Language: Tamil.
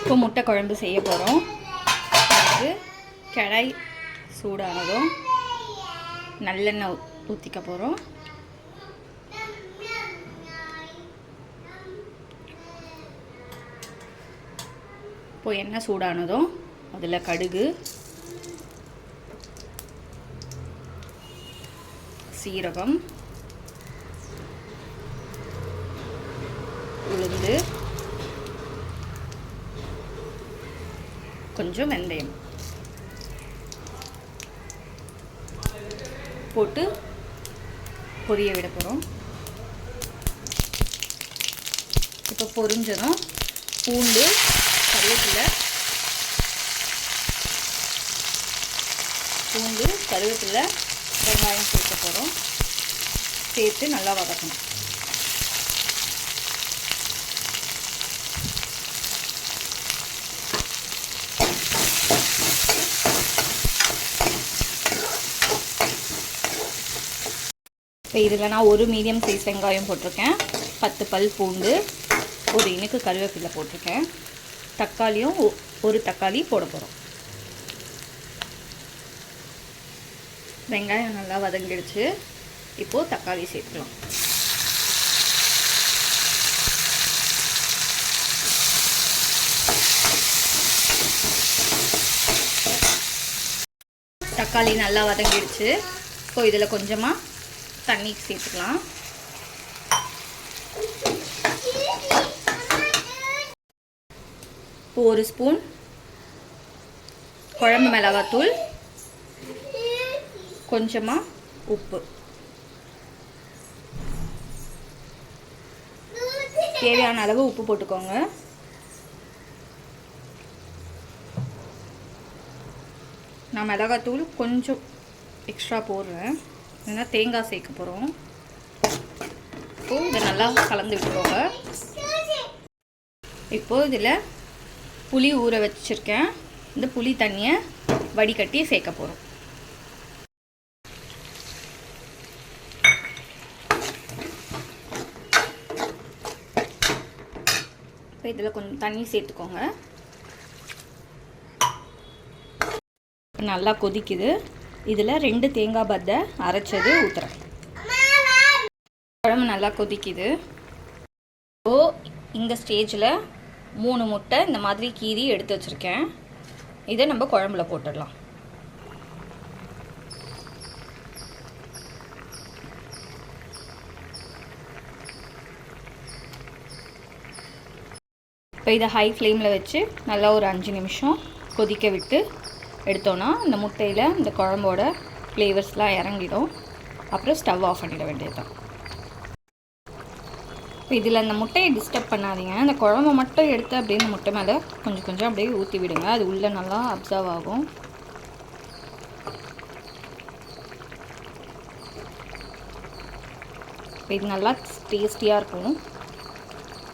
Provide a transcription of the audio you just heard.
இப்போ முட்டை குழம்பு செய்ய போகிறோம். அதுக்கு கடாய் சூடானதும் நல்லெண்ணெய் ஊற்றிக்க போகிறோம். இப்போ எண்ணெய் சூடானதும் அதில் கடுகு, சீரகம், உளுந்து, கொஞ்சம் வெந்தயம் போட்டு பொரிய விட போகிறோம். இப்போ பொரிஞ்சதும் பூண்டு, கருவேப்பிலை வெங்காயம் சேர்க்க போகிறோம். சேர்த்து நல்லா வதக்கணும். இப்போ இதில் நான் ஒரு மீடியம் சைஸ் வெங்காயம் போட்டிருக்கேன், 10 பல் பூண்டு, ஒரு இனுக்கு கருவேப்பிலை போட்டிருக்கேன். தக்காளியும் ஒரு தக்காளி போட போகிறோம். வெங்காயம் நல்லா வதங்கிடுச்சு. இப்போது தக்காளி சேர்த்துக்கலாம். தக்காளி நல்லா வதங்கிடுச்சு. இப்போ இதில் கொஞ்சமாக தண்ணி சேர்த்துக்கலாம். இப்போ 1 ஸ்பூன் குழம்பு மிளகாத்தூள், கொஞ்சமாக உப்பு, தேவையான அளவு உப்பு போட்டுக்கோங்க. நான் மிளகாத்தூள் கொஞ்சம் எக்ஸ்ட்ரா போடுறேன், ஏன்னா தேங்காய் சேர்க்க போகிறோம். இப்போது இதை நல்லா கலந்து விட்டுக்கோங்க. இப்போது இதில் புளி ஊற வச்சுருக்கேன். இந்த புளி தண்ணியை வடிகட்டி சேர்க்க போகிறோம். இப்போ இதில் கொஞ்சம் தண்ணி சேர்த்துக்கோங்க. நல்லா கொதிக்குது. இதில் 2 தேங்காய் பத்தை அரைச்சது ஊற்றுறேன். குழம்பு நல்லா கொதிக்குது. ஸோ இந்த ஸ்டேஜில் 3 முட்டை இந்த மாதிரி கீறி எடுத்து வச்சுருக்கேன். இதை நம்ம குழம்புல போட்டுடலாம். இப்போ இதை ஹை ஃப்ளேமில் வச்சு நல்லா ஒரு 5 நிமிஷம் கொதிக்க விட்டு எடுத்தோன்னா இந்த முட்டையில் இந்த குழம்போட ஃப்ளேவர்ஸ்லாம் இறங்கிடும். அப்புறம் ஸ்டவ் ஆஃப் பண்ணிட வேண்டியதுதான். இப்போ இதில் அந்த முட்டையை டிஸ்டர்ப் பண்ணாதீங்க. அந்த குழம்பு மட்டும் எடுத்து அப்படியே இந்த முட்டை மேலே கொஞ்சம் கொஞ்சம் அப்படியே ஊற்றி விடுங்க. அது உள்ளே நல்லா அப்சர்வ் ஆகும். இது நல்லா டேஸ்டியாக இருக்கும்.